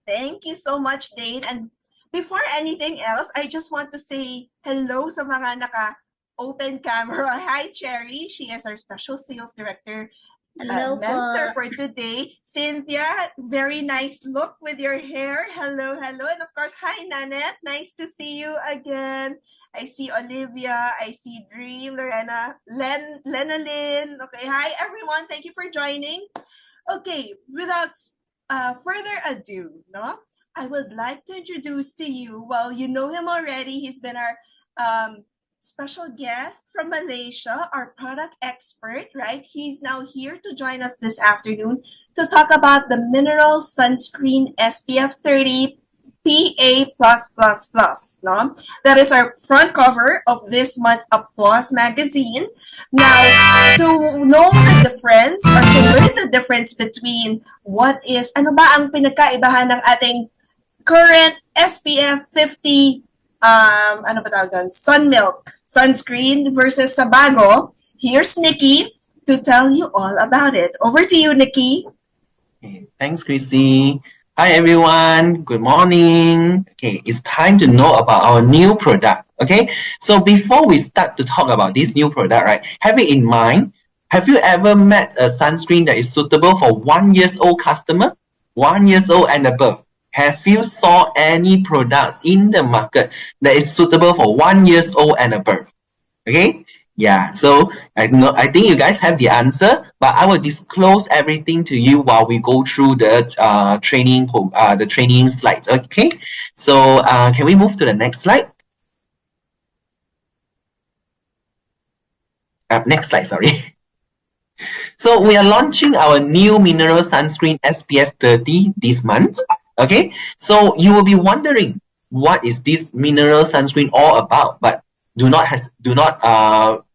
Thank you so much, Dane. And before anything else, I just want to say hello sa mga naka-open camera. Hi, Cherry. She is our special sales director. Hello Mentor po. for today. Cynthia, very nice look with your hair. Hello, hello. And of course, hi, Nanette. Nice to see you again. I see Olivia. I see Dream, Lorena, Lenalyn. Okay, hi, everyone. Thank you for joining. Okay, without further ado, no, I would like to introduce to you. Well, you know him already. He's been our special guest from Malaysia, our product expert, right? He's now here to join us this afternoon to talk about the mineral sunscreen SPF 30 PA+++, no? That is our front cover of this month's Applause magazine. Now, to know the difference or to learn the difference between ano ba ang pinagkaibahan ng ating current SPF 50 ano ba tawag doon? Sun Milk sunscreen versus sa bago, here's Nikki to tell you all about it. Over to you, Nikki. Okay, thanks, Christy. Hi, everyone. Good morning. Okay, it's time to know about our new product. Okay, so before we start to talk about this new product, right, have it in mind. Have you ever met a sunscreen that is suitable for 1 year old customer? 1 year old and above. Have you saw any products in the market that is suitable for 1 year old and above? Okay, yeah, so I think you guys have the answer, but I will disclose everything to you while we go through the training slides. Okay, so can we move to the next slide? Next slide, sorry. So we are launching our new mineral sunscreen SPF 30 this month. Okay, so you will be wondering what is this mineral sunscreen all about, but do not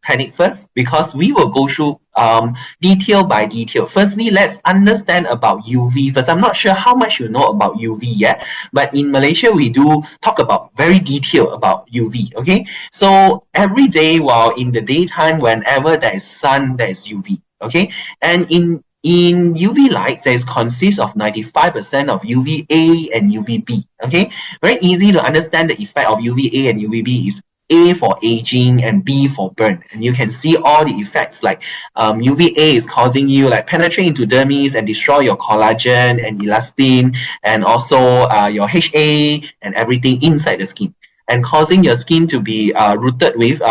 panic first, because we will go through detail by detail. Firstly, let's understand about UV first. I'm not sure how much you know about UV yet, but in Malaysia we do talk about very detailed about UV. Okay, so every day while in the daytime, whenever there is sun, there is UV. Okay, and in UV light, there is consists of 95% of UVA and UVB. Okay, very easy to understand the effect of UVA and UVB is A for aging and B for burn. And you can see all the effects like UVA is causing you like penetrate into dermis and destroy your collagen and elastin, and also your HA and everything inside the skin, and causing your skin to be rooted with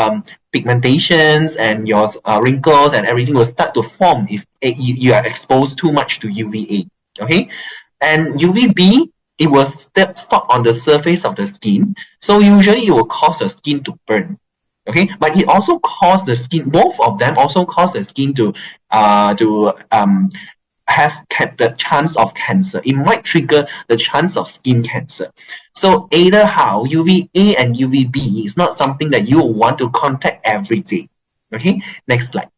pigmentations, and your wrinkles and everything will start to form if you are exposed too much to UVA. Okay, and UVB, it will stop on the surface of the skin, so usually it will cause the skin to burn. Okay, but it also cause the skin, both of them also cause the skin to have the chance of cancer. It might trigger the chance of skin cancer. So either how, UVA and UVB is not something that you want to contact every day. Okay, next slide.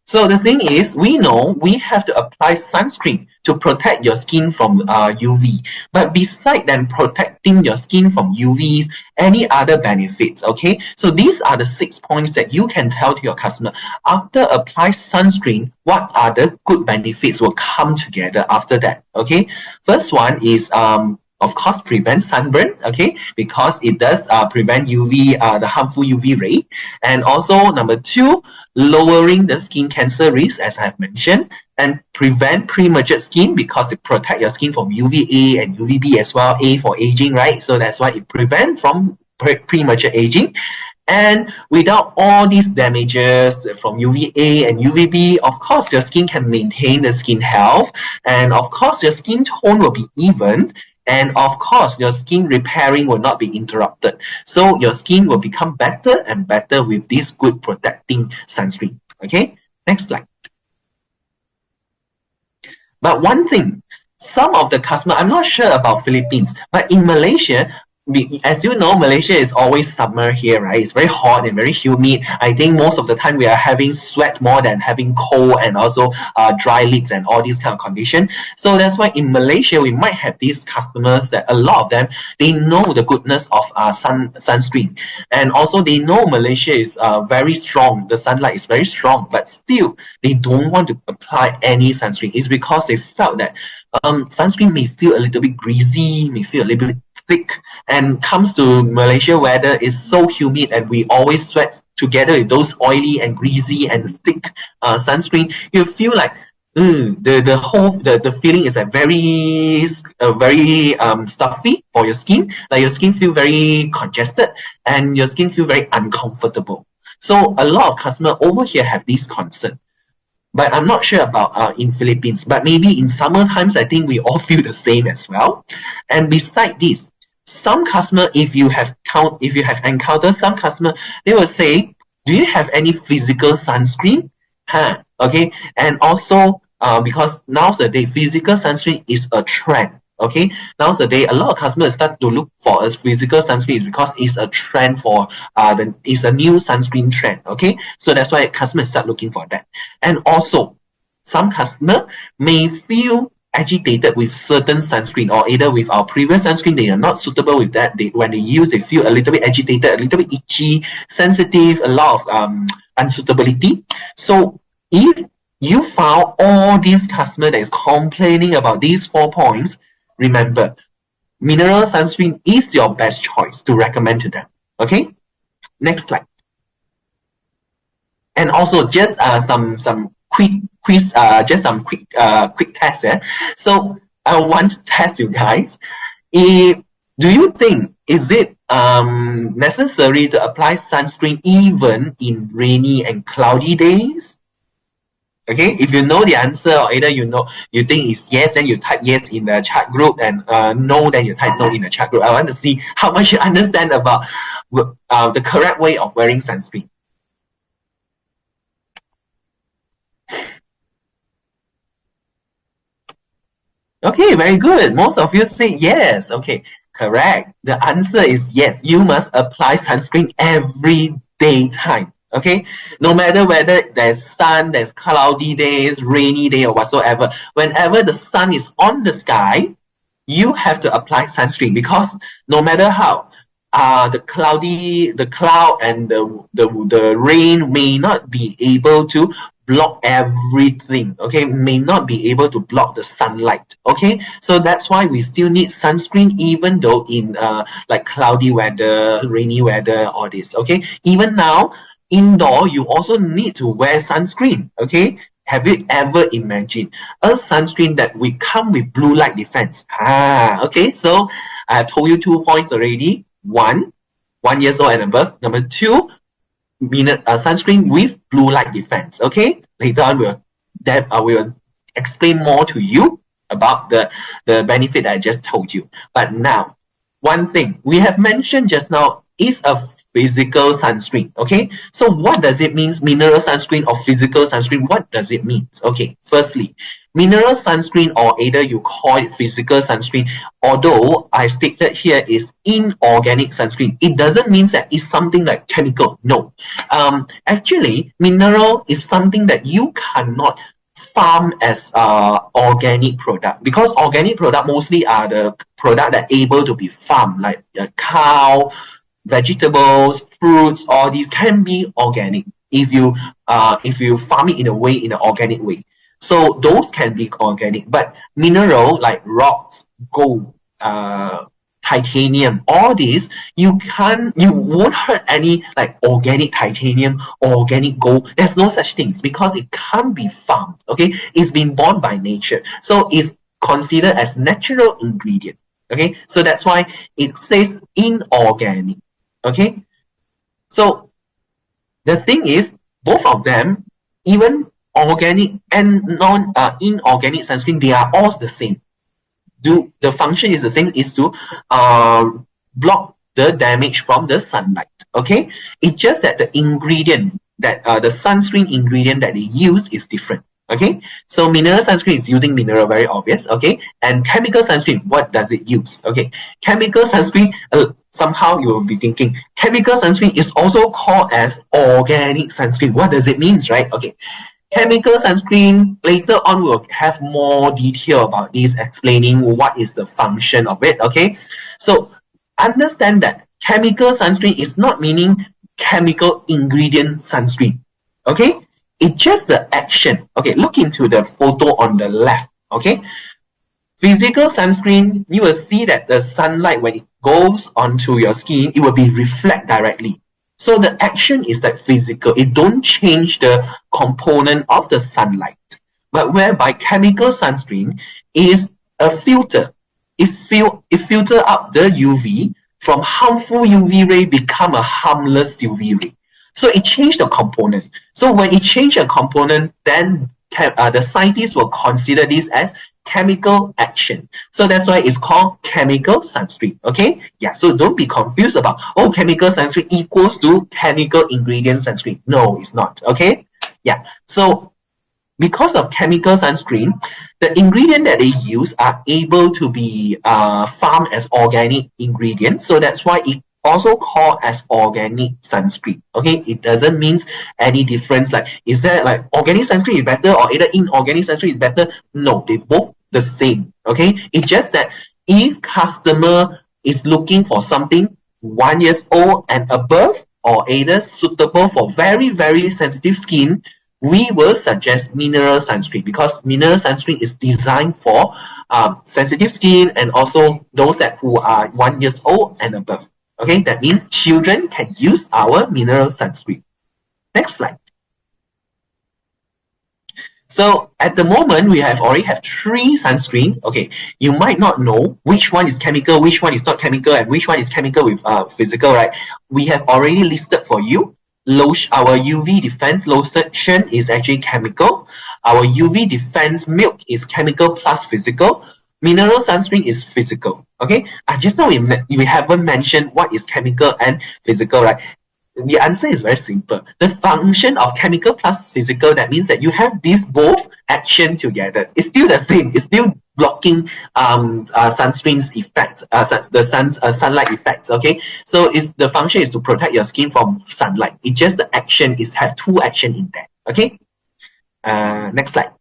So the thing is, we know we have to apply sunscreen to protect your skin from UV. But beside than protecting your skin from UVs, any other benefits, okay? So these are the 6 points that you can tell to your customer. After apply sunscreen, what are the good benefits will come together after that, okay? First one is of course, prevent sunburn, okay, because it does prevent UV, the harmful UV ray. And also, number 2, lowering the skin cancer risk, as I've mentioned, and prevent premature skin because it protect your skin from UVA and UVB as well. A for aging, right? So that's why it prevent from premature aging. And without all these damages from UVA and UVB, of course, your skin can maintain the skin health. And of course, your skin tone will be even. And of course, your skin repairing will not be interrupted. So your skin will become better and better with this good protecting sunscreen. Okay, next slide. But one thing, some of the customer, I'm not sure about Philippines, but in Malaysia, as you know, Malaysia is always summer here, right? It's very hot and very humid. I think most of the time we are having sweat more than having cold, and also dry lips and all these kind of condition. So that's why in Malaysia we might have these customers that a lot of them, they know the goodness of sunscreen, and also they know Malaysia is very strong. The sunlight is very strong, but still they don't want to apply any sunscreen. It's because they felt that sunscreen may feel a little bit greasy, may feel a little bit thick, and comes to Malaysia weather is so humid and we always sweat together with those oily and greasy and thick sunscreen. You feel like the feeling is very stuffy for your skin. Like your skin feel very congested and your skin feel very uncomfortable. So a lot of customers over here have this concern. But I'm not sure about in Philippines. But maybe in summer times, I think we all feel the same as well. And beside this, some customer, if you have encountered some customer, they will say, "Do you have any physical sunscreen?" Okay, and also because nowadays physical sunscreen is a trend. Okay, nowadays a lot of customers start to look for a physical sunscreen because it's a trend for it's a new sunscreen trend. Okay, so that's why customers start looking for that. And also some customer may feel agitated with certain sunscreen, or either with our previous sunscreen they are not suitable with that. When they use, they feel a little bit agitated, a little bit itchy, sensitive, a lot of unsuitability. So if you found all these customers that is complaining about these 4 points, remember, mineral sunscreen is your best choice to recommend to them. Okay, next slide. And also just some quick quiz, just some quick tests. Yeah? So I want to test you guys. Do you think is it necessary to apply sunscreen even in rainy and cloudy days? Okay, if you know the answer, or either you think it's yes, then you type yes in the chat group, and no, then you type no in the chat group. I want to see how much you understand about the correct way of wearing sunscreen. Okay, very good. Most of you say yes. Okay, correct. The answer is yes. You must apply sunscreen every daytime. Okay, no matter whether there's sun, there's cloudy days, rainy day, or whatsoever, whenever the sun is on the sky, you have to apply sunscreen, because no matter how the cloud and the rain may not be able to block everything. Okay, may not be able to block the sunlight. Okay, so that's why we still need sunscreen, even though in like cloudy weather, rainy weather, all this. Okay, even now indoor you also need to wear sunscreen. Okay, have you ever imagined a sunscreen that will come with blue light defense? Okay, so I have told you 2 points already. 1 years old and above. Number 2, sunscreen with blue light defense. Okay, later on I will explain more to you about the benefit that I just told you. But now, one thing we have mentioned just now is a physical sunscreen. Okay, so what does it mean, mineral sunscreen or physical sunscreen? What does it mean? Okay, firstly, mineral sunscreen, or either you call it physical sunscreen, although I stated here is inorganic sunscreen, it doesn't mean that it's something like chemical. No, actually mineral is something that you cannot farm as organic product, because organic product mostly are the product that are able to be farmed, like a cow, vegetables, fruits, all these can be organic if you farm it in an organic way. So those can be organic. But mineral like rocks, gold, titanium, all these you won't hurt any like organic titanium or organic gold. There's no such things, because it can't be farmed. Okay, it's been born by nature, so it's considered as natural ingredient. Okay, so that's why it says inorganic. Okay, so the thing is, both of them, even organic and inorganic sunscreen, they are all the same. The function is the same, is to block the damage from the sunlight. Okay, it's just that the ingredient that the sunscreen ingredient that they use is different. Okay, so mineral sunscreen is using mineral, very obvious. Okay, and chemical sunscreen, what does it use? Okay, chemical sunscreen, somehow you will be thinking, chemical sunscreen is also called as organic sunscreen. What does it mean, right? Okay, chemical sunscreen, later on we'll have more detail about this, explaining what is the function of it. Okay, so understand that chemical sunscreen is not meaning chemical ingredient sunscreen. Okay, it's just the action. Okay, look into the photo on the left. Okay, physical sunscreen, you will see that the sunlight, when it goes onto your skin, it will be reflect directly. So the action is that physical. It don't change the component of the sunlight. But whereby chemical sunscreen is a filter. It filter out the UV from harmful UV ray become a harmless UV ray. So it changed the component. So when it changed a component, then the scientists will consider this as chemical action. So that's why it's called chemical sunscreen. Okay, yeah, so don't be confused about, oh, chemical sunscreen equals to chemical ingredient sunscreen. No, it's not. Okay, yeah, so because of chemical sunscreen, the ingredient that they use are able to be farmed as organic ingredients. So that's why it also called as organic sunscreen. Okay, it doesn't mean any difference. Like, is there like organic sunscreen is better or either inorganic sunscreen is better? No, they both the same. Okay, it's just that if customer is looking for something 1 year old and above, or either suitable for very, very sensitive skin, we will suggest mineral sunscreen, because mineral sunscreen is designed for sensitive skin and also those that who are 1 year old and above. Okay, that means children can use our mineral sunscreen. Next slide. So at the moment, we already have 3 sunscreen. Okay, you might not know which one is chemical, which one is not chemical, and which one is chemical with physical, right? We have already listed for you. Our UV defense lotion is actually chemical. Our UV defense milk is chemical plus physical. Mineral sunscreen is physical. Okay, just now we haven't mentioned what is chemical and physical, right? The answer is very simple. The function of chemical plus physical, that means that you have these both action together. It's still the same. It's still blocking sunscreen's effects, sunlight effects. Okay, so the function is to protect your skin from sunlight. It just the action is have 2 action in there. Okay, next slide.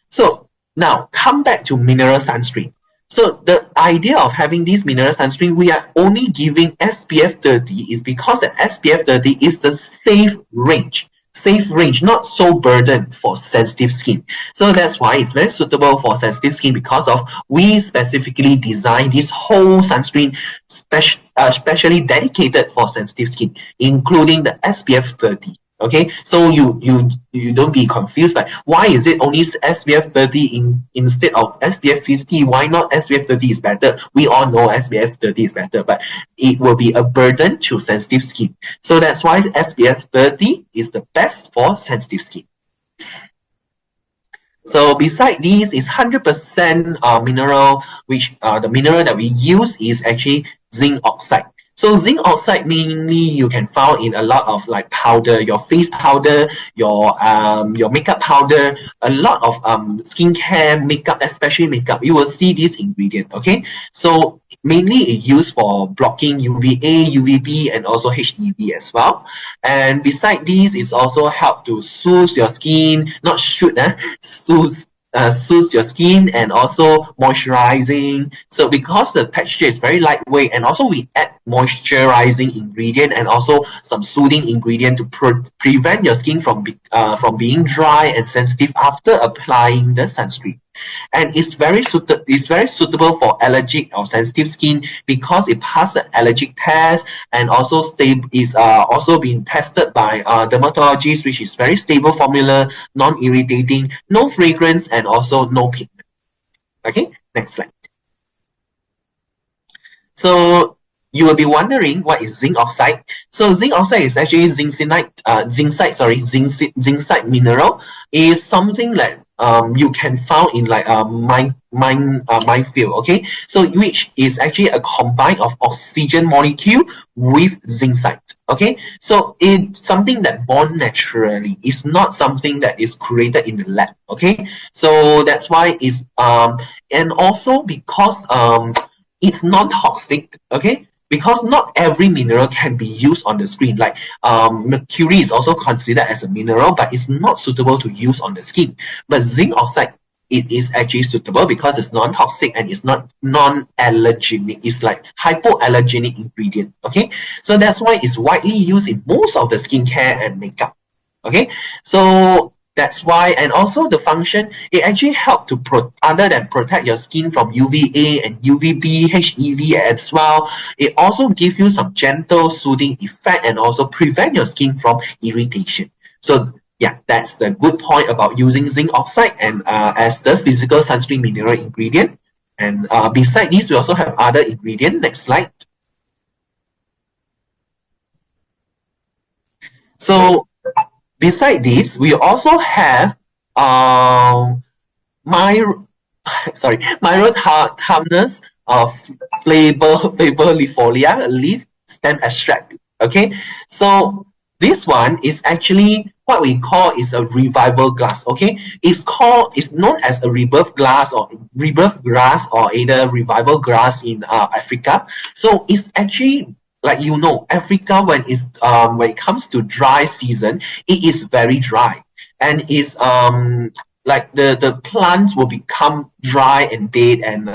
So now come back to mineral sunscreen. So the idea of having this mineral sunscreen, we are only giving SPF 30 is because the SPF 30 is the safe range, not so burdened for sensitive skin. So that's why it's very suitable for sensitive skin, because of we specifically designed this whole sunscreen specially dedicated for sensitive skin, including the SPF 30. Okay, so you don't be confused by why is it only SPF 30 instead of SPF 50? Why not SPF 30 is better? We all know SPF 30 is better, but it will be a burden to sensitive skin. So that's why SPF 30 is the best for sensitive skin. So beside these is 100% mineral, which the mineral that we use is actually zinc oxide. So zinc oxide mainly you can find in a lot of like powder, your face powder, your makeup powder, a lot of skincare, makeup, especially makeup. You will see this ingredient. Okay, so mainly it used for blocking UVA, UVB, and also HEV as well. And beside these, it's also help to soothe your skin, not soothe your skin, and also moisturizing. So because the texture is very lightweight, and also we add moisturizing ingredient and also some soothing ingredient to prevent your skin from being dry and sensitive after applying the sunscreen. And it's very suitable for allergic or sensitive skin because it passes the allergic test, and also is also being tested by dermatologists, which is very stable formula, non-irritating, no fragrance, and also no pigment. Okay, next slide. So you will be wondering what is zinc oxide. So zinc oxide is actually zincite mineral. Is something like you can found in like a minefield, okay? So which is actually a combine of oxygen molecule with zinc site, okay? So it's something that born naturally. It's not something that is created in the lab, okay? So that's why it's and also because it's non-toxic, okay? Because not every mineral can be used on the screen. Like mercury is also considered as a mineral, but it's not suitable to use on the skin. But zinc oxide, it is actually suitable because it's non-toxic and it's not non-allergenic. It's like hypoallergenic ingredient. Okay, so that's why it's widely used in most of the skincare and makeup. Okay, so that's why, and also the function, it actually helps to other than protect your skin from UVA and UVB, HEV as well. It also gives you some gentle soothing effect and also prevent your skin from irritation. So yeah, that's the good point about using zinc oxide and as the physical sunscreen mineral ingredient. And beside this, we also have other ingredient. Next slide. So beside this, we also have Myrotarnus flabilifolia leaf stem extract. Okay, so this one is actually what we call is a revival glass. Okay, it's known as a rebirth glass or rebirth grass or either revival grass in Africa. So it's actually, like, you know, Africa, when it comes to dry season, it is very dry, and it's like the plants will become dry and dead. And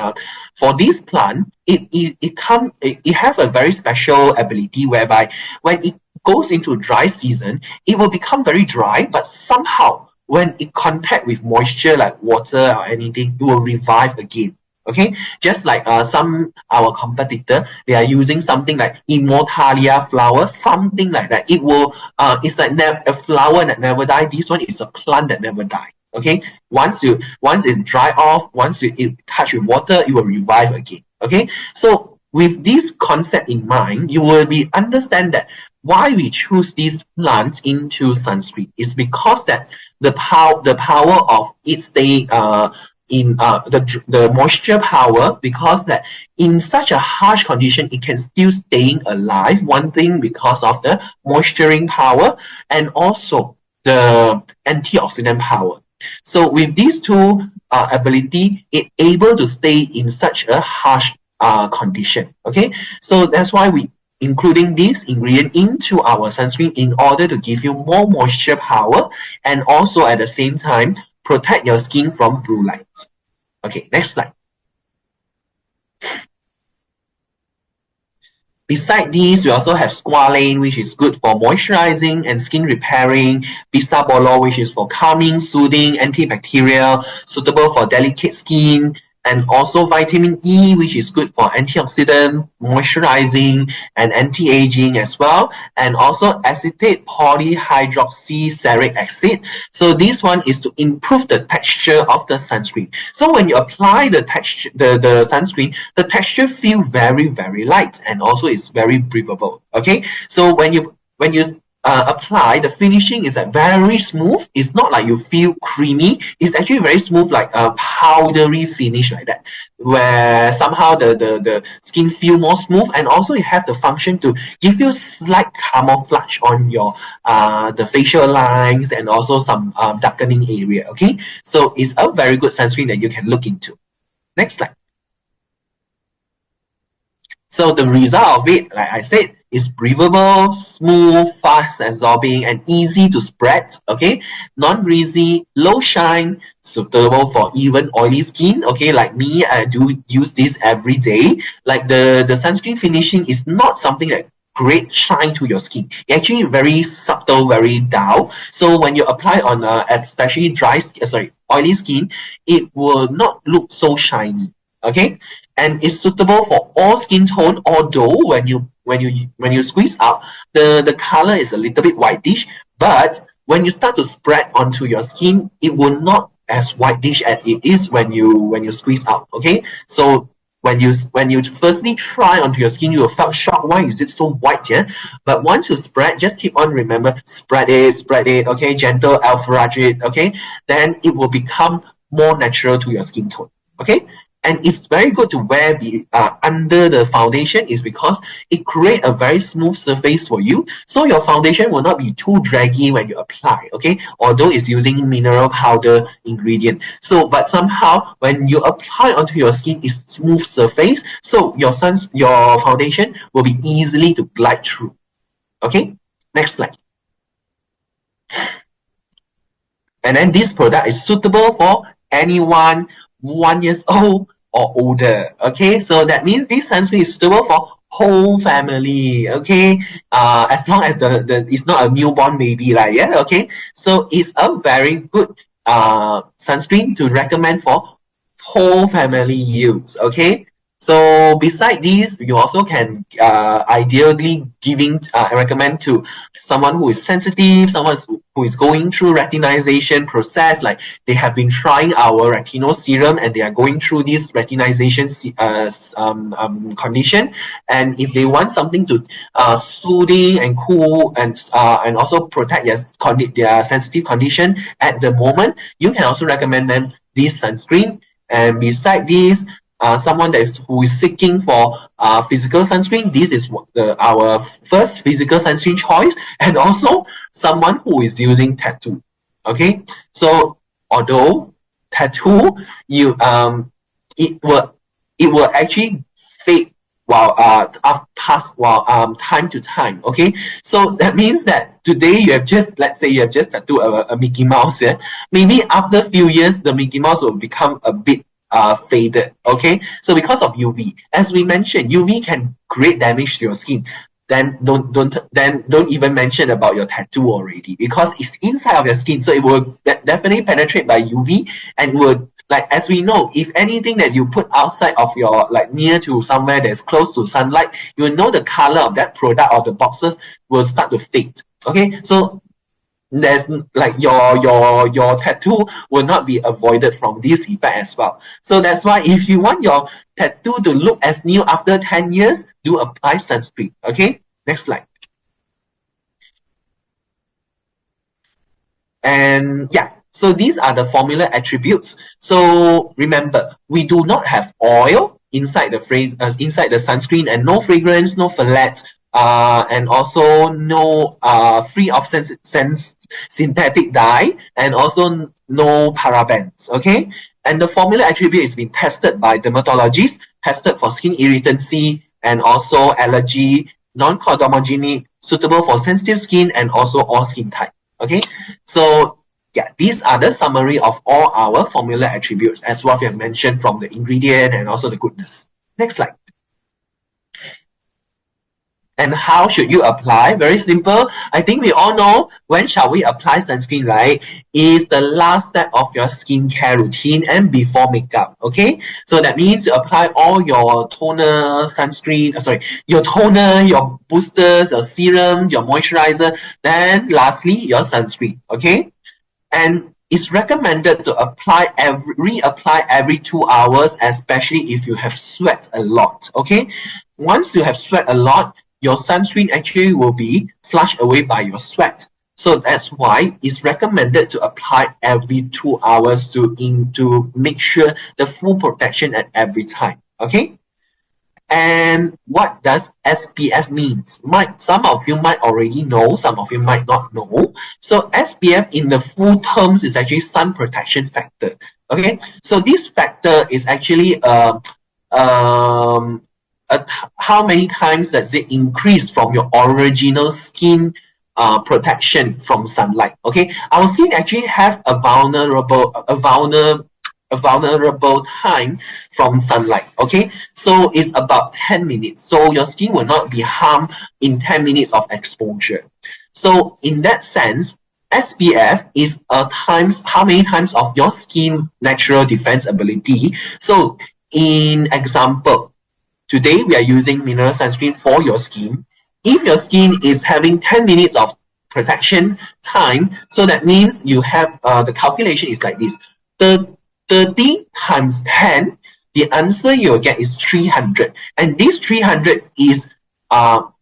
for this plant, it have a very special ability whereby when it goes into dry season, it will become very dry, but somehow when it contact with moisture like water or anything, it will revive again. Okay, just like our competitor, they are using something like Immortalia flower, something like that. It will it's like a flower that never die. This one is a plant that never die. Okay, once it dry off, once it touch with water, it will revive again. Okay, so with this concept in mind, you will understand that why we choose these plants into sunscreen is because that the power of it staying in the moisture power, because that in such a harsh condition it can still staying alive. One thing, because of the moisturizing power, and also the antioxidant power. So with these two ability, it able to stay in such a harsh condition. Okay, so that's why we including this ingredient into our sunscreen in order to give you more moisture power and also at the same time protect your skin from blue lights. Okay, next slide. Beside these, we also have squalane, which is good for moisturizing and skin repairing. Bisabolol, which is for calming, soothing, antibacterial, suitable for delicate skin. And also vitamin E, which is good for antioxidant, moisturizing, and anti-aging as well. And also acetate polyhydroxystearic acid. So this one is to improve the texture of the sunscreen. So when you apply the sunscreen, the texture feel very, very light, and also it's very breathable. Okay, so when you apply, the finishing is very smooth. It's not like you feel creamy. It's actually very smooth, like a powdery finish like that, where somehow the skin feel more smooth, and also it have the function to give you slight camouflage on your the facial lines and also some darkening area. Okay, so it's a very good sunscreen that you can look into. Next slide. So the result of it, like I said, is breathable, smooth, fast absorbing, and easy to spread. Okay, non-greasy, low shine, suitable for even oily skin. Okay, like me, I do use this every day. Like the sunscreen finishing is not something that great shine to your skin. It's actually very subtle, very dull. So when you apply on especially oily skin, it will not look so shiny. Okay, and it's suitable for all skin tone, although when you squeeze out, the color is a little bit whitish, but when you start to spread onto your skin, it will not as whitish as it is when you squeeze out. Okay, so when you firstly try onto your skin, you will felt shocked. Why is it so white? Yeah, but once you spread, just keep on remember, spread it. Okay, gentle alpha-hydride. Okay, then it will become more natural to your skin tone. Okay, and it's very good to wear under the foundation is because it creates a very smooth surface for you, so your foundation will not be too draggy when you apply. Okay, although it's using mineral powder ingredient, so but somehow when you apply onto your skin, it's smooth surface, so your foundation will be easily to glide through. Okay, next slide. And then this product is suitable for anyone 1 year old or older. Okay, so that means this sunscreen is suitable for whole family. Okay, as long as the it's not a newborn baby, like, yeah. Okay, so it's a very good sunscreen to recommend for whole family use. Okay, so beside this, you also can ideally recommend to someone who is sensitive, someone who is going through retinization process, like they have been trying our retinol serum and they are going through this retinization condition, and if they want something to soothing and cool and also protect their sensitive condition at the moment, you can also recommend them this sunscreen. And beside this, someone who is seeking for physical sunscreen, this is our first physical sunscreen choice, and also someone who is using tattoo. Okay, so although tattoo, it will actually fade time to time. Okay, so that means that today let's say you have just tattooed a Mickey Mouse. Yeah, maybe after a few years the Mickey Mouse will become a bit faded. Okay, so because of UV, as we mentioned, UV can create damage to your skin. Then don't even mention about your tattoo already, because it's inside of your skin, so it will definitely penetrate by UV and would, like, as we know, if anything that you put outside of your, like, near to somewhere that's close to sunlight, you will know the color of that product or the boxes will start to fade. Okay, so there's like your tattoo will not be avoided from this effect as well. So that's why if you want your tattoo to look as new after 10 years, do apply sunscreen. Okay, next slide. And yeah, so these are the formula attributes. So remember, we do not have oil inside the sunscreen, and no fragrance, no phthalates, and also no free of synthetic dye, and also no parabens. Okay, and the formula attribute is being tested by dermatologists, tested for skin irritancy and also allergy, non-codomogenic, suitable for sensitive skin and also all skin type. Okay, so yeah, these are the summary of all our formula attributes as what we have mentioned from the ingredient and also the goodness. Next slide. And how should you apply? Very simple. I think we all know when shall we apply sunscreen, right? Is the last step of your skincare routine and before makeup. Okay, so that means you apply all your toner, your toner, your boosters, your serum, your moisturizer, then lastly your sunscreen. Okay, and it's recommended to reapply every 2 hours, especially if you have sweat a lot. Okay, once you have sweat a lot, your sunscreen actually will be flushed away by your sweat. So that's why it's recommended to apply every 2 hours to make sure the full protection at every time. Okay? And what does SPF means? Some of you might already know, some of you might not know. So SPF in the full terms is actually sun protection factor. Okay? So this factor is actually how many times does it increase from your original skin protection from sunlight. Okay, our skin actually have a vulnerable time from sunlight. Okay, so it's about 10 minutes. So your skin will not be harmed in 10 minutes of exposure. So in that sense, SPF is how many times of your skin natural defense ability. So in example, today we are using mineral sunscreen for your skin. If your skin is having 10 minutes of protection time, so that means you have the calculation is like this: 30 times 10 The answer you'll get is 300. And this 300 is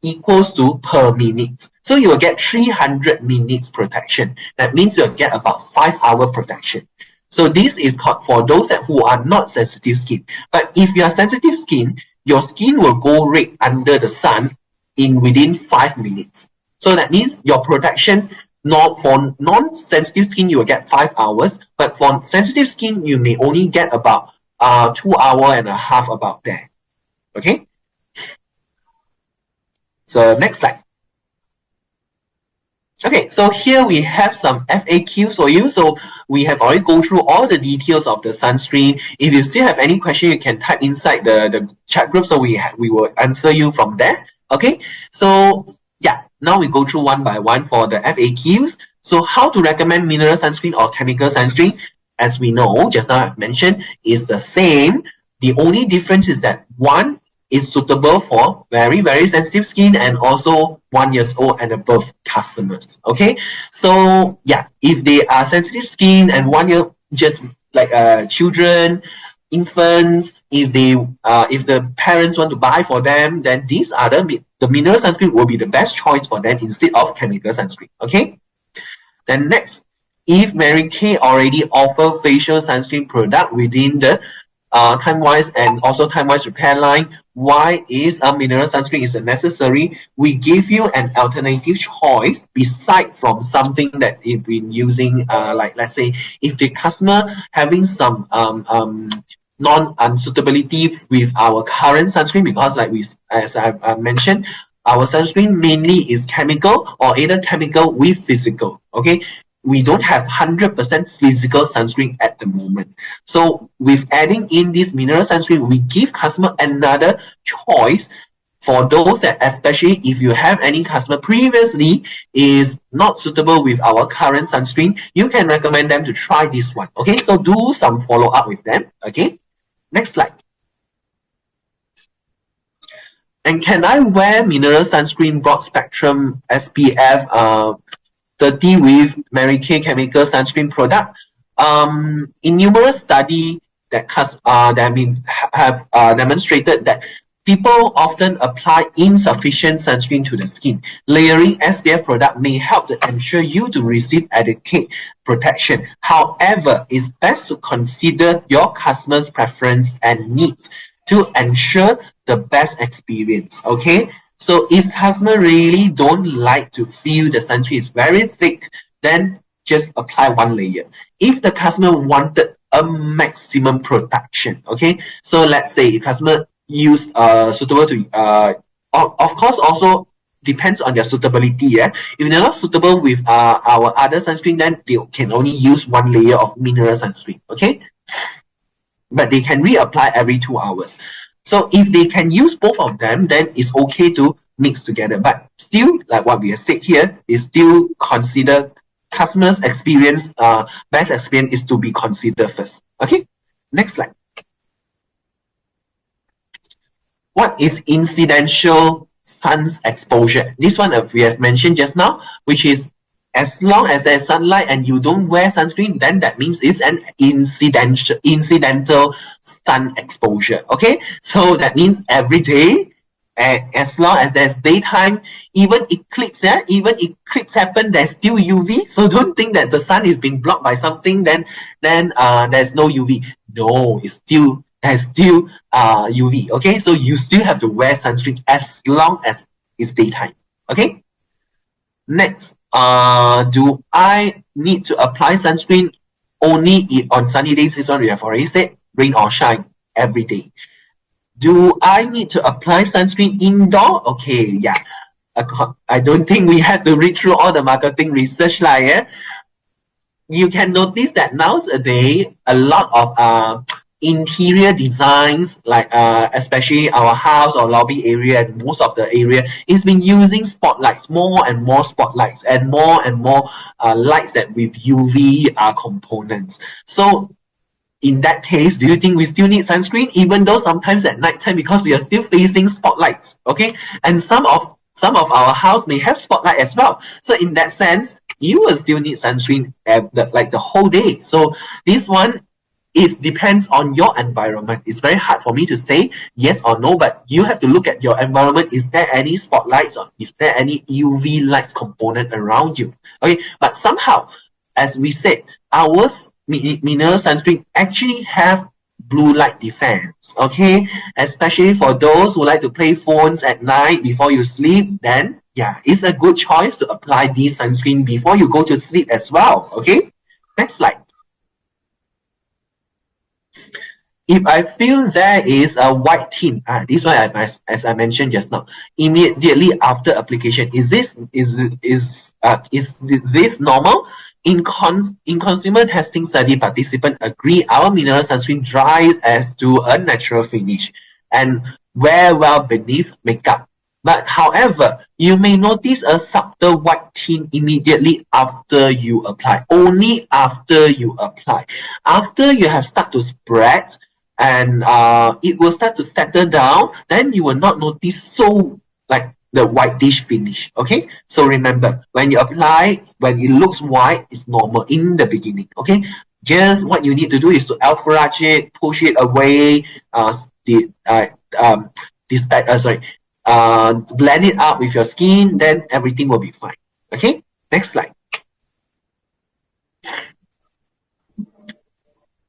equals to per minute. So you will get 300 minutes protection. That means you'll get about 5-hour protection. So this is called for those who are not sensitive skin. But if you are sensitive skin, your skin will go red under the sun within 5 minutes. So that means your protection, not for non-sensitive skin, you will get 5 hours. But for sensitive skin, you may only get about 2 hours and a half about there. Okay? So next slide. Okay, so here we have some FAQs for you. So we have already go through all the details of the sunscreen. If you still have any question, you can type inside the chat group, so we will answer you from there. Okay, so yeah, now we go through one by one for the FAQs. So how to recommend mineral sunscreen or chemical sunscreen? As we know, just now I've mentioned, is the same. The only difference is that one is suitable for very, very sensitive skin and also 1 year old and above customers. Okay, so yeah, if they are sensitive skin and 1 year, just like children, infants, if the parents want to buy for them, then these are the mineral sunscreen will be the best choice for them instead of chemical sunscreen. Okay, then next, if Mary Kay already offer facial sunscreen product within the time-wise and also time-wise repair line, why is a mineral sunscreen is necessary? We give you an alternative choice beside from something that you've been using, like let's say if the customer having some non-unsuitability with our current sunscreen, because like as I mentioned, our sunscreen mainly is chemical or either chemical with physical. Okay, we don't have 100% physical sunscreen at the moment. So with adding in this mineral sunscreen, we give customer another choice for those that, especially if you have any customer previously is not suitable with our current sunscreen, you can recommend them to try this one. Okay, so do some follow up with them. Okay, next slide. And can I wear mineral sunscreen broad spectrum SPF 30 with Mary Kay chemical sunscreen product? In numerous studies that have demonstrated that people often apply insufficient sunscreen to the skin. Layering SPF product may help to ensure you to receive adequate protection. However, it's best to consider your customer's preference and needs to ensure the best experience. Okay, so if customer really don't like to feel the sunscreen is very thick, then just apply one layer. If the customer wanted a maximum protection, okay, so let's say if customer use suitable to of course also depends on their suitability. Yeah, if they're not suitable with our other sunscreen, then they can only use one layer of mineral sunscreen. Okay, but they can reapply every 2 hours. So if they can use both of them, then it's okay to mix together. But still, like what we have said here, is still consider customers' experience, best experience is to be considered first. Okay, next slide. What is incidental sun's exposure? This one we have mentioned just now, which is as long as there's sunlight and you don't wear sunscreen, then that means it's an incidental sun exposure. Okay, so that means every day, as long as there's daytime, even eclipse happen, there's still UV. So don't think that the sun is being blocked by something, then there's no UV. No, there's still UV. Okay, so you still have to wear sunscreen as long as it's daytime. Okay, next. Do I need to apply sunscreen only on sunny days? This one we have already said, rain or shine, every day. Do I need to apply sunscreen indoor? Okay, yeah. I don't think we have to read through all the marketing research like, yeah? You can notice that nowadays a lot of interior designs, like especially our house or lobby area and most of the area, is been using spotlights, more and more spotlights and more lights that with UV components. So in that case, do you think we still need sunscreen even though sometimes at night time, because we are still facing spotlights? Okay, and some of our house may have spotlight as well. So in that sense, you will still need sunscreen like the whole day. So this one, it depends on your environment. It's very hard for me to say yes or no, but you have to look at your environment. Is there any spotlights or is there any UV lights component around you? Okay, but somehow, as we said, our mineral sunscreen actually have blue light defense. Okay, especially for those who like to play phones at night before you sleep, then yeah, it's a good choice to apply this sunscreen before you go to sleep as well. Okay, next slide. If I feel there is a white tint, this one as I mentioned just now, immediately after application, is this normal? In consumer testing study, participants agree our mineral sunscreen dries as to a natural finish and wear well beneath makeup. But however, you may notice a subtle white tint immediately after you apply. Only after you apply. After you have started to spread and it will start to settle down, then you will not notice so like the whitish finish. Okay, so remember, when you apply, when it looks white, it's normal in the beginning. Okay, just what you need to do is to alpharage it, push it away, blend it up with your skin, then everything will be fine. Okay, next slide.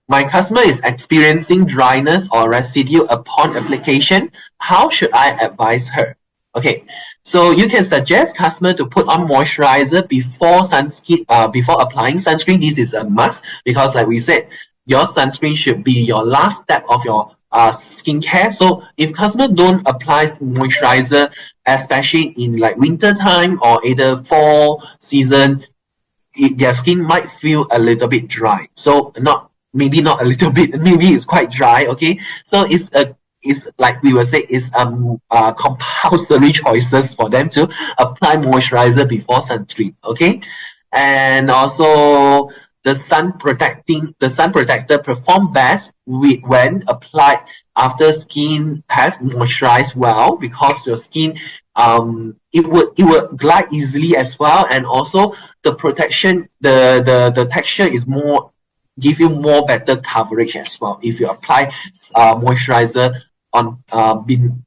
My customer is experiencing dryness or residue upon application. How should I advise her? Okay, so you can suggest customer to put on moisturizer before before applying sunscreen. This is a must because, like we said, your sunscreen should be your last step of your skincare. So if customer don't apply moisturizer, especially in like winter time or either fall season, their skin might feel a little bit dry. So maybe not a little bit, maybe it's quite dry. Okay, so it's like we will say, it's compulsory choices for them to apply moisturizer before sunscreen. Okay, and also the sun protector perform best when applied after skin have moisturized well, because your skin it would glide easily as well, and also the protection, the texture is more, give you more better coverage as well if you apply moisturizer on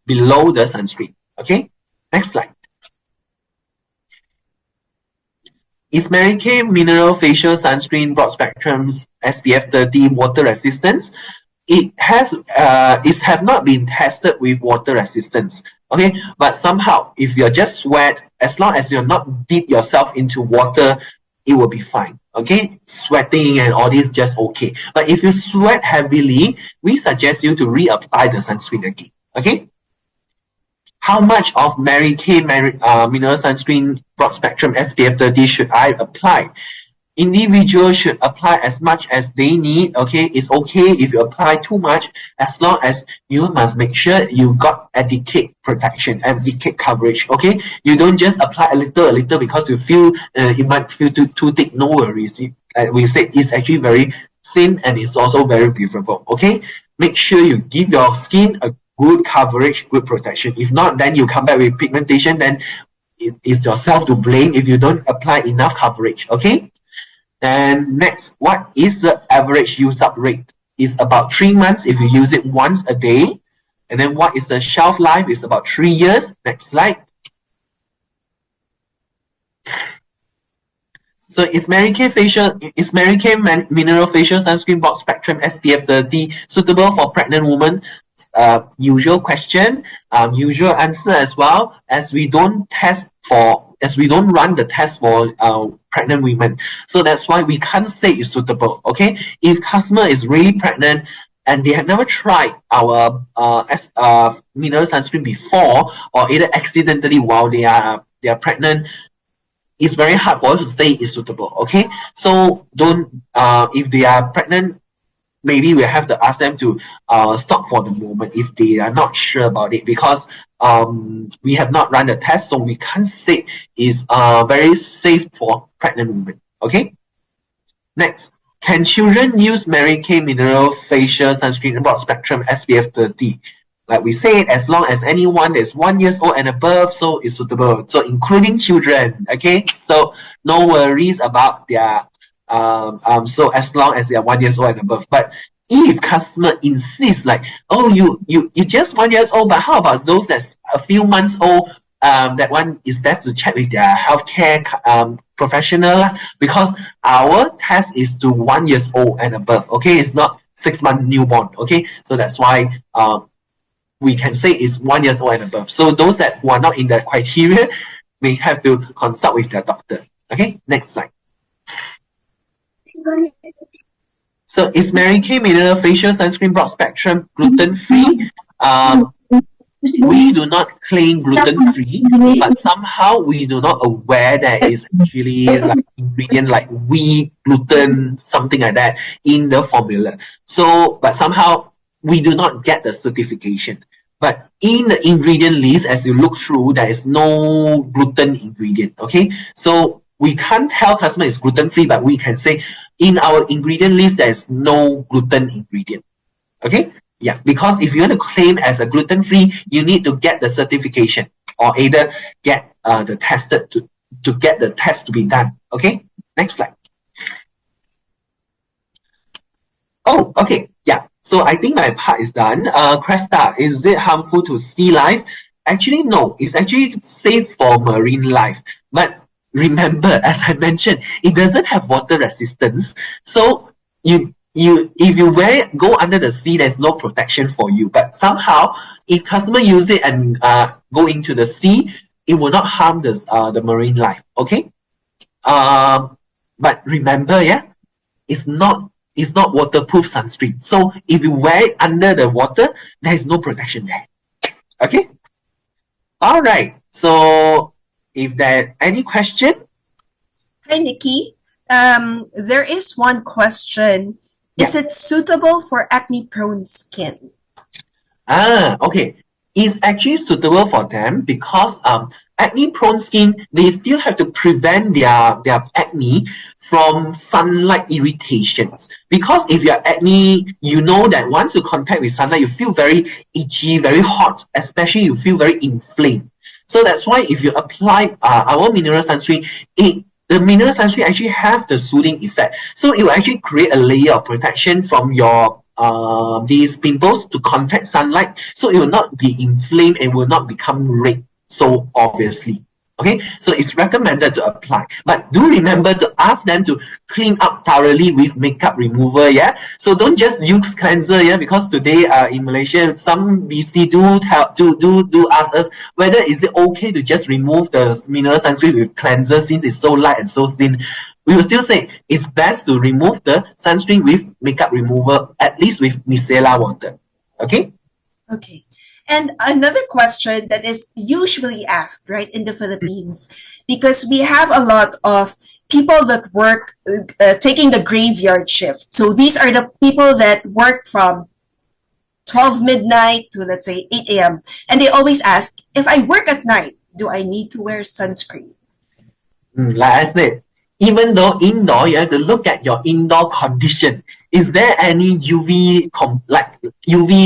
below the sunscreen. Okay, next slide. Is Mary Kay Mineral Facial Sunscreen Broad Spectrum SPF 30 water resistance? It have not been tested with water resistance. Okay, but somehow if you're just sweat, as long as you're not dip yourself into water, it will be fine. Okay, sweating and all this just okay. But if you sweat heavily, we suggest you to reapply the sunscreen again. Okay. How much of Mary Kay Mineral Sunscreen Broad Spectrum SPF 30 should I apply? Individuals should apply as much as they need. Okay, it's okay if you apply too much, as long as you must make sure you got adequate protection, adequate coverage. Okay, you don't just apply a little because you feel it might feel too thick. No worries. Like we said, it's actually very thin and it's also very breathable. Okay, make sure you give your skin a good coverage, good protection. If not, then you come back with pigmentation, then it is yourself to blame if you don't apply enough coverage. Okay. And next, what is the average use-up rate? It's about 3 months if you use it once a day. And then what is the shelf life? It's about 3 years. Next slide. So is Mary Kay Mineral Facial Sunscreen Broad Spectrum SPF 30 suitable for pregnant women? Usual question, usual answer as well, as we don't run the test for pregnant women. So that's why we can't say it's suitable. Okay, if customer is really pregnant and they have never tried our mineral sunscreen before, or either accidentally while they are pregnant, it's very hard for us to say it's suitable. Okay, so don't if they are pregnant, maybe we have to ask them to stop for the moment if they are not sure about it, because we have not run the test, so we can't say it's very safe for pregnant women. Okay. Next, can children use Mary Kay Mineral Facial Sunscreen Broad Spectrum SPF 30? Like we said, as long as anyone that's 1 year old and above, so it's suitable. So including children. Okay. So no worries about their so as long as they are 1 year old and above. But if customer insists like, oh, you just 1 year old, but how about those that's a few months old? That one is best to check with their healthcare professional, because our test is to 1 year old and above. Okay, it's not 6 month newborn. Okay, so that's why we can say it's 1 year old and above. So those that who are not in that criteria may have to consult with their doctor. Okay, next slide. So is Mary Kay Mineral Facial Sunscreen Broad Spectrum gluten-free? We do not claim gluten-free, but somehow we do not aware there is actually like ingredient like wheat, gluten, something like that in the formula. So, but somehow we do not get the certification. But in the ingredient list, as you look through, there is no gluten ingredient. Okay, so we can't tell customer it's gluten-free, but we can say in our ingredient list there is no gluten ingredient. Okay. Yeah, because if you want to claim as a gluten-free, you need to get the certification or either get the tested to get the test to be done. Okay, next slide. Oh, okay, yeah. So I think my part is done. Cresta, is it harmful to sea life? Actually, no. It's actually safe for marine life. But remember, as I mentioned, it doesn't have water resistance. So if you wear it, go under the sea, there's no protection for you. But somehow, if customer use it and go into the sea, it will not harm the marine life. Okay. But remember, yeah, it's not waterproof sunscreen. So if you wear it under the water, there is no protection there. Okay. All right. So if there any question. Hi, Nikki. There is one question. Is it suitable for acne-prone skin? Okay. It's actually suitable for them because acne-prone skin, they still have to prevent their acne from sunlight irritations. Because if you're acne, you know that once you contact with sunlight, you feel very itchy, very hot, especially you feel very inflamed. So that's why if you apply our mineral sunscreen, the mineral sunscreen actually have the soothing effect. So it will actually create a layer of protection from your these pimples to contact sunlight. So it will not be inflamed and will not become red so obviously. Okay, so it's recommended to apply. But do remember to ask them to clean up thoroughly with makeup remover, yeah? So don't just use cleanser, yeah? Because today in Malaysia, some BC do ask us whether is it okay to just remove the mineral sunscreen with cleanser since it's so light and so thin. We will still say it's best to remove the sunscreen with makeup remover, at least with micellar water. Okay? Okay. And another question that is usually asked, right, in the Philippines, because we have a lot of people that work taking the graveyard shift. So these are the people that work from 12 midnight to, let's say, 8 a.m. And they always ask, if I work at night, do I need to wear sunscreen? Like I said, even though indoor, you have to look at your indoor condition. Is there any UV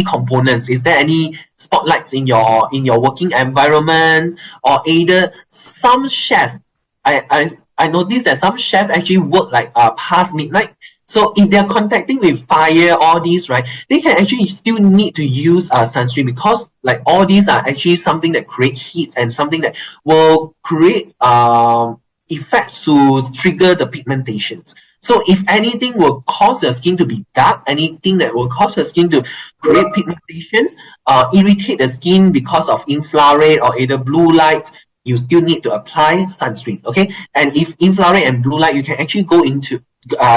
components? Is there any spotlights in your working environment? Or either some chef, I noticed that some chef actually work like past midnight. So if they're contacting with fire, all these, right, they can actually still need to use sunscreen, because like all these are actually something that create heat and something that will create effects to trigger the pigmentations. So if anything will cause your skin to be dark, anything that will cause your skin to create pigmentations, irritate the skin because of infrared or either blue light, you still need to apply sunscreen. Okay, and if infrared and blue light, you can actually go into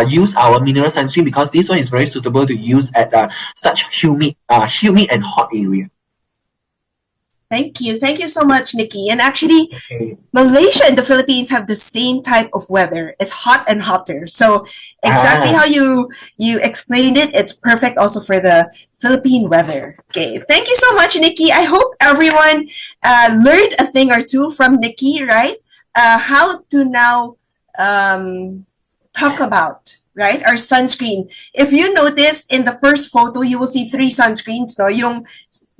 use our mineral sunscreen, because this one is very suitable to use at such humid and hot area. Thank you. Thank you so much, Nikki. And actually, Malaysia and the Philippines have the same type of weather. It's hot and hotter. So exactly how you explained it, it's perfect also for the Philippine weather. Okay. Thank you so much, Nikki. I hope everyone learned a thing or two from Nikki, right? How to now talk about right? Our sunscreen. If you notice in the first photo, you will see three sunscreens, no?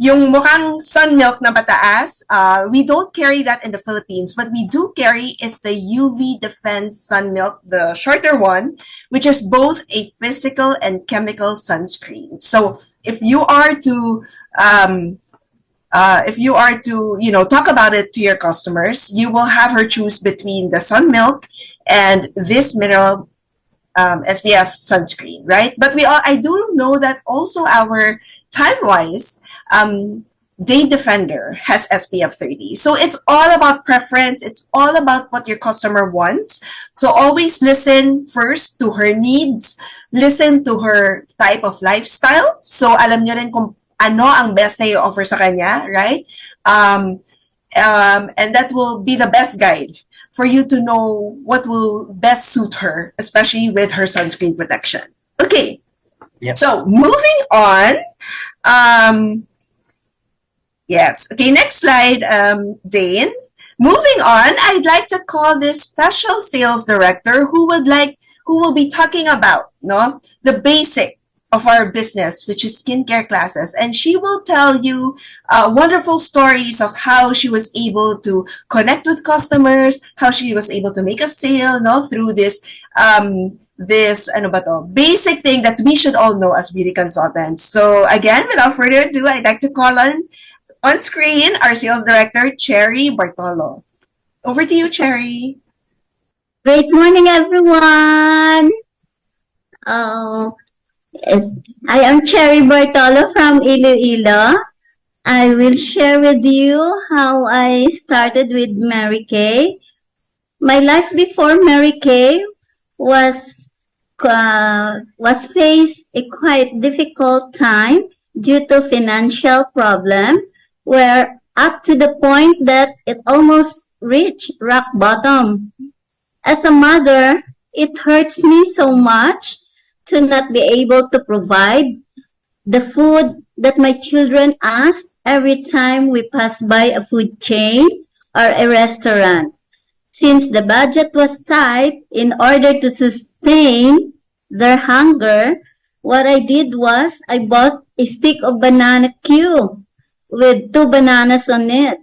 Yung mukhang sun milk na pataas, we don't carry that in the Philippines. What we do carry is the UV Defense Sun Milk, the shorter one, which is both a physical and chemical sunscreen. So if you are to talk about it to your customers, you will have her choose between the sun milk and this mineral SPF sunscreen, right? But I do know that also our time-wise, Day Defender has SPF 30. So it's all about preference. It's all about what your customer wants. So always listen first to her needs, listen to her type of lifestyle. So alam nyo rin kung ano ang best na i-offer sa kanya, right? And that will be the best guide for you to know what will best suit her, especially with her sunscreen protection. Okay. Yep. So moving on. Yes. Okay, next slide, Dane. Moving on, I'd like to call this special sales director who will be talking about the basic of our business, which is skincare classes. And she will tell you wonderful stories of how she was able to connect with customers, how she was able to make a sale through this basic thing that we should all know as beauty consultants. So again, without further ado, I'd like to call on screen our sales director, Cherry Bartolo. Over to you, Cherry. Great morning, everyone. I am Cherry Bartolo from Iloilo. I will share with you how I started with Mary Kay. My life before Mary Kay was faced a quite difficult time due to financial problem, where up to the point that it almost reached rock bottom. As a mother, it hurts me so much to not be able to provide the food that my children ask every time we pass by a food chain or a restaurant. Since the budget was tight, in order to sustain their hunger, what I did was I bought a stick of banana Q with 2 bananas on it.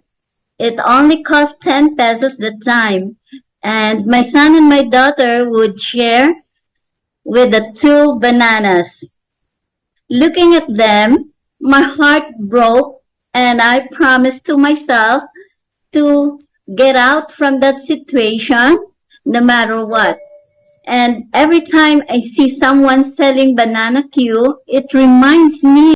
It only cost 10 pesos the time, and my son and my daughter would share with the 2 bananas. Looking at them, my heart broke, and I promised to myself to get out from that situation no matter what. And every time I see someone selling banana Q, it reminds me